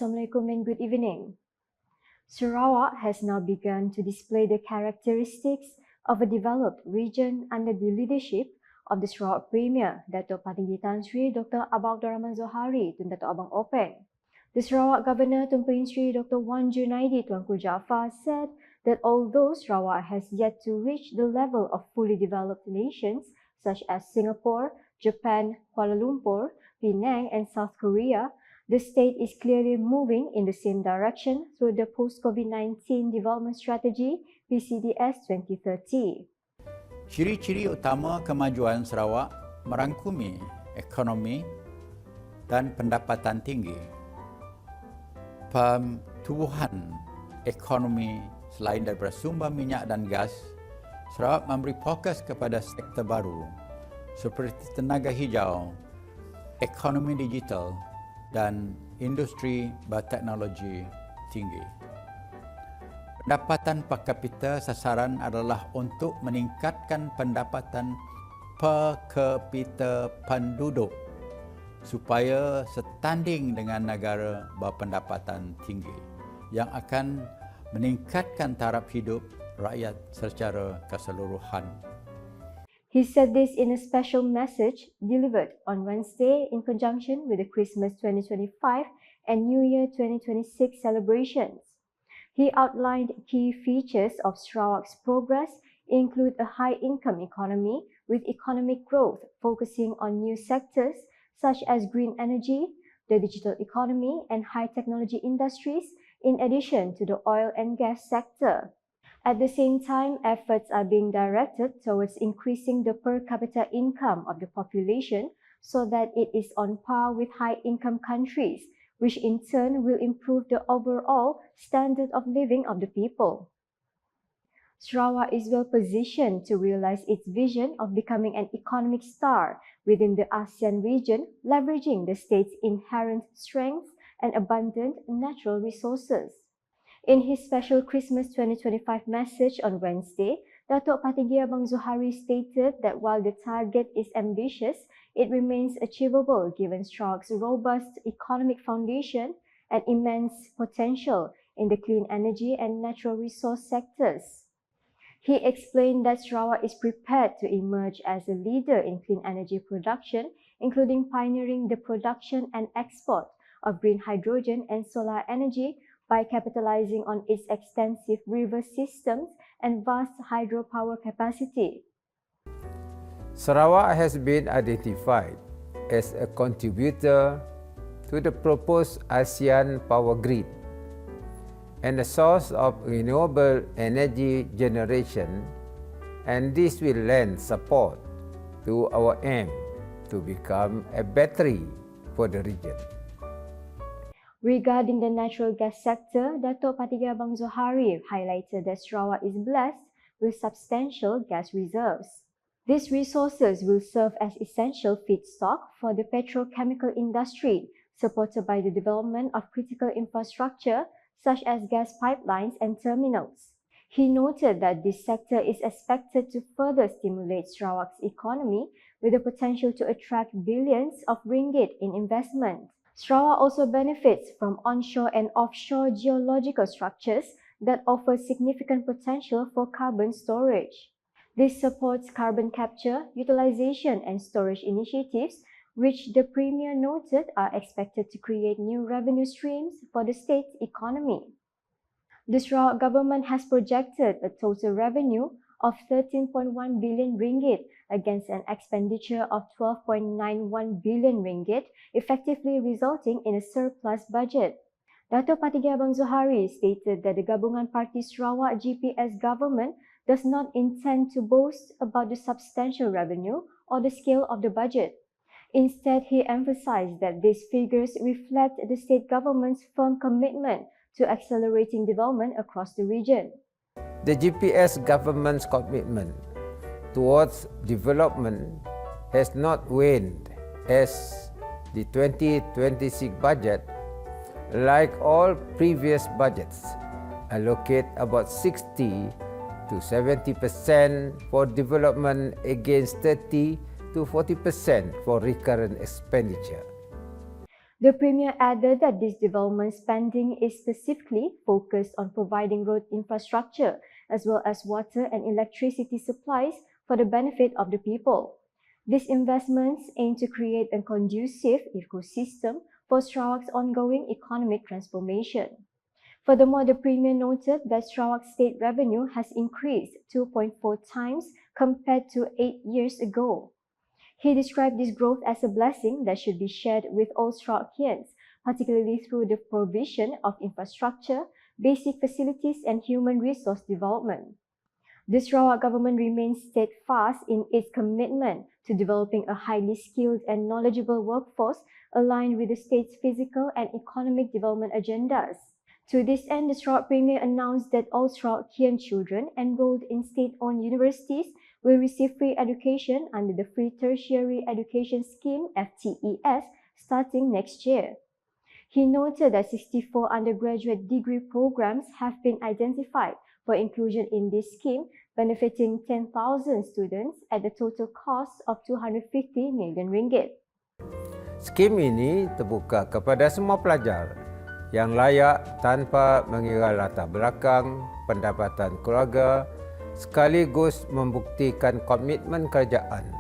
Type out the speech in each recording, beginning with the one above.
Assalamualaikum and good evening. Sarawak has now begun to display the characteristics of a developed region under the leadership of the Sarawak Premier, Datuk Patinggi Tan Sri Dr. Abang Abdul Rahman Zohari, Tun Datuk Abang Openg. The Sarawak Governor Tun Pehin Sri Dr. Wan Junaidi Tuanku Jaafar said that although Sarawak has yet to reach the level of fully developed nations such as Singapore, Japan, Kuala Lumpur, Penang and South Korea, the state is clearly moving in the same direction through the Post-COVID-19 Development Strategy PCDS 2030. Ciri-ciri utama kemajuan Sarawak merangkumi ekonomi dan pendapatan tinggi. Pertumbuhan ekonomi selain daripada sumber minyak dan gas, Sarawak memberi fokus kepada sektor baru seperti tenaga hijau, ekonomi digital dan industri berteknologi tinggi. Pendapatan per kapita sasaran adalah untuk meningkatkan pendapatan per kapita penduduk supaya setanding dengan negara berpendapatan tinggi yang akan meningkatkan taraf hidup rakyat secara keseluruhan. He said this in a special message delivered on Wednesday in conjunction with the Christmas 2025 and New Year 2026 celebrations. He outlined key features of Sarawak's progress include a high-income economy with economic growth focusing on new sectors such as green energy, the digital economy and high-technology industries, in addition to the oil and gas sector. At the same time, efforts are being directed towards increasing the per capita income of the population so that it is on par with high-income countries, which in turn will improve the overall standard of living of the people. Sarawak is well positioned to realize its vision of becoming an economic star within the Asean region, leveraging the state's inherent strengths and abundant natural resources. In his special Christmas 2025 message on Wednesday, Datuk Patinggi Abang Zohari stated that while the target is ambitious, it remains achievable given Sarawak's robust economic foundation and immense potential in the clean energy and natural resource sectors. He explained that Sarawak is prepared to emerge as a leader in clean energy production, including pioneering the production and export of green hydrogen and solar energy by capitalizing on its extensive river systems and vast hydropower capacity. Sarawak has been identified as a contributor to the proposed ASEAN power grid and a source of renewable energy generation, and this will lend support to our aim to become a battery for the region. Regarding the natural gas sector, Datuk Patinggi Abang Zohari highlighted that Sarawak is blessed with substantial gas reserves. These resources will serve as essential feedstock for the petrochemical industry, supported by the development of critical infrastructure such as gas pipelines and terminals. He noted that this sector is expected to further stimulate Sarawak's economy with the potential to attract billions of ringgit in investment. Sarawak also benefits from onshore and offshore geological structures that offer significant potential for carbon storage. This supports carbon capture, utilization and storage initiatives, which the Premier noted are expected to create new revenue streams for the state's economy. The Sarawak government has projected a total revenue of 13.1 billion ringgit against an expenditure of 12.91 billion ringgit, effectively resulting in a surplus budget. Datuk Patinggi Abang Zohari stated that the Gabungan Parti Sarawak GPS government does not intend to boast about the substantial revenue or the scale of the budget. Instead, he emphasized that these figures reflect the state government's firm commitment to accelerating development across the region. The GPS government's commitment towards development has not waned, as the 2026 budget, like all previous budgets, allocate about 60 to 70% for development against 30 to 40% for recurrent expenditure. The Premier added that this development spending is specifically focused on providing road infrastructure as well as water and electricity supplies for the benefit of the people. These investments aim to create a conducive ecosystem for Sarawak's ongoing economic transformation. Furthermore, the Premier noted that Sarawak's state revenue has increased 2.4 times compared to 8 years ago. He described this growth as a blessing that should be shared with all Sarawakians, particularly through the provision of infrastructure, basic facilities and human resource development. The Sarawak government remains steadfast in its commitment to developing a highly skilled and knowledgeable workforce aligned with the state's physical and economic development agendas. To this end, the Sarawak Premier announced that all Sarawakian children enrolled in state-owned universities will receive free education under the Free Tertiary Education Scheme (FTES) starting next year. He noted that 64 undergraduate degree programs have been identified for inclusion in this scheme, benefiting 10,000 students at a total cost of RM250 million. Skim ini terbuka kepada semua pelajar yang layak tanpa mengira latar belakang, pendapatan keluarga, sekaligus membuktikan komitmen kerajaan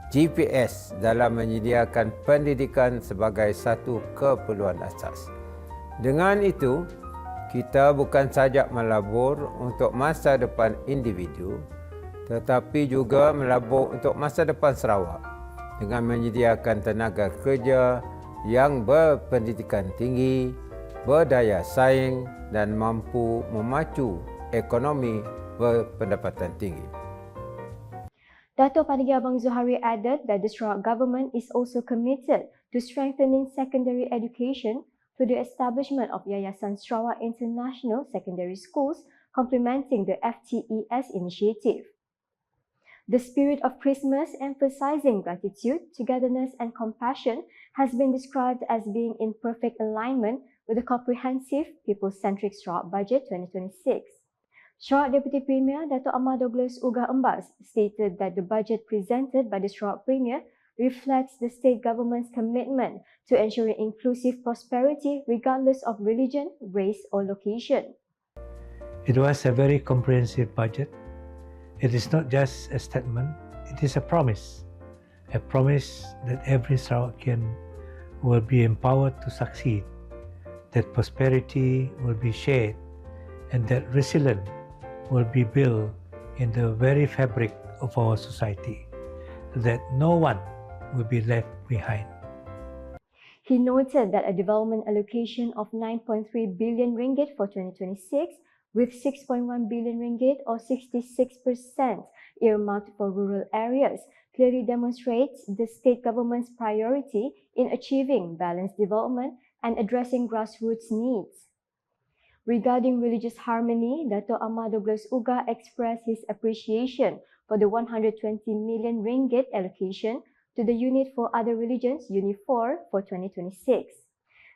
GPS dalam menyediakan pendidikan sebagai satu keperluan asas. Dengan itu, kita bukan saja melabur untuk masa depan individu, tetapi juga melabur untuk masa depan Sarawak dengan menyediakan tenaga kerja yang berpendidikan tinggi, berdaya saing dan mampu memacu ekonomi berpendapatan tinggi. Dato' Padri Abang Zuhari added that the Sarawak government is also committed to strengthening secondary education through the establishment of Yayasan Sarawak International Secondary Schools, complementing the FTES initiative. The spirit of Christmas, emphasizing gratitude, togetherness and compassion, has been described as being in perfect alignment with the comprehensive, people-centric Sarawak Budget 2026. Sarawak Deputy Premier Dato' Amar Douglas Ugah Embas stated that the budget presented by the Sarawak Premier reflects the state government's commitment to ensuring inclusive prosperity regardless of religion, race or location. It was a very comprehensive budget. It is not just a statement, it is a promise that every Sarawakian will be empowered to succeed, that prosperity will be shared, and that resilience will be built in the very fabric of our society, that no one will be left behind. He noted that a development allocation of 9.3 billion ringgit for 2026 with 6.1 billion ringgit or 66% earmarked for rural areas clearly demonstrates the state government's priority in achieving balanced development and addressing grassroots needs. Regarding religious harmony, Dato' Amar Douglas Ugah expressed his appreciation for the 120 million ringgit allocation to the Unit for Other Religions, UNI4, for 2026.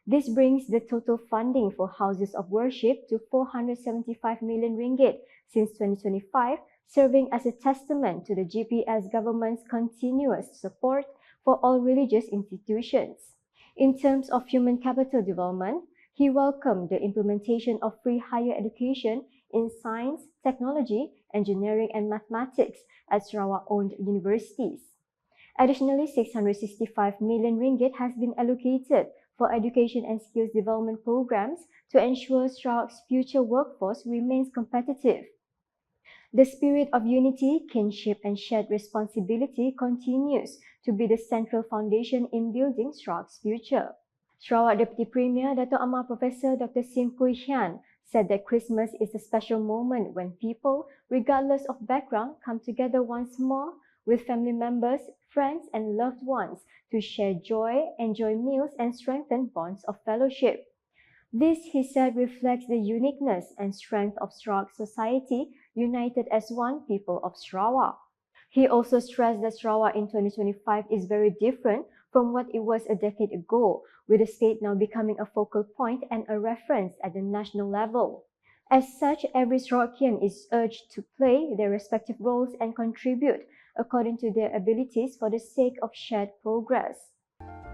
This brings the total funding for houses of worship to 475 million ringgit since 2025, serving as a testament to the GPS government's continuous support for all religious institutions. In terms of human capital development, he welcomed the implementation of free higher education in science, technology, engineering and mathematics at Sarawak-owned universities. Additionally, 665 million ringgit has been allocated for education and skills development programs to ensure Sarawak's future workforce remains competitive. The spirit of unity, kinship and shared responsibility continues to be the central foundation in building Sarawak's future. Sarawak Deputy Premier Dato' Amar Professor Dr. Sim Pui Hian said that Christmas is a special moment when people, regardless of background, come together once more with family members, friends and loved ones to share joy, enjoy meals and strengthen bonds of fellowship. This, he said, reflects the uniqueness and strength of Sarawak society, united as one people of Sarawak. He also stressed that Sarawak in 2025 is very different from what it was a decade ago, with the state now becoming a focal point and a reference at the national level. As such, every Sarawakian is urged to play their respective roles and contribute according to their abilities for the sake of shared progress.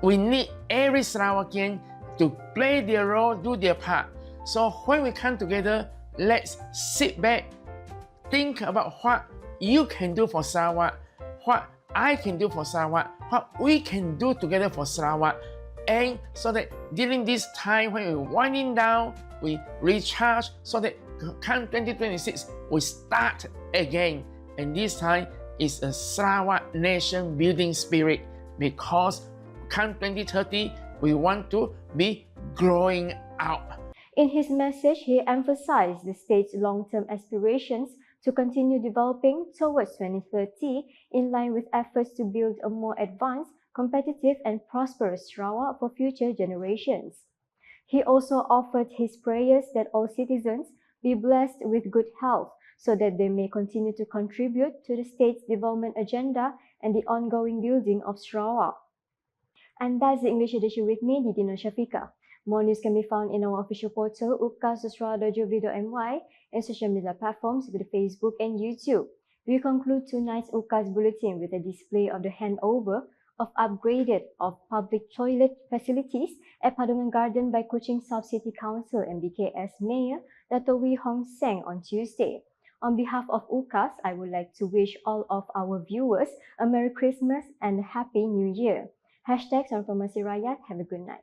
We need every Sarawakian to play their role, do their part. So when we come together, let's sit back, think about what you can do for Sarawak, what I can do for Sarawak, what we can do together for Sarawak, and so that during this time when we're winding down, we recharge so that come 2026, we start again. And this time is a Sarawak nation building spirit, because come 2030, we want to be growing out. In his message, he emphasized the state's long-term aspirations to continue developing towards 2030 in line with efforts to build a more advanced, competitive and prosperous Sarawak for future generations. He also offered his prayers that all citizens be blessed with good health so that they may continue to contribute to the state's development agenda and the ongoing building of Sarawak. And that's the English edition with me, Didi Nursyafiqah. More news can be found in our official portal, ukkas.sarawak.gov.my, and social media platforms with Facebook and YouTube. We conclude tonight's UKAS Bulletin with a display of the handover of upgraded of public toilet facilities at Padungan Garden by Kuching South City Council and BKS Mayor Dato' Wee Hong Seng on Tuesday. On behalf of UKAS, I would like to wish all of our viewers a Merry Christmas and a Happy New Year. #Transformasi Rakyat. Have a good night.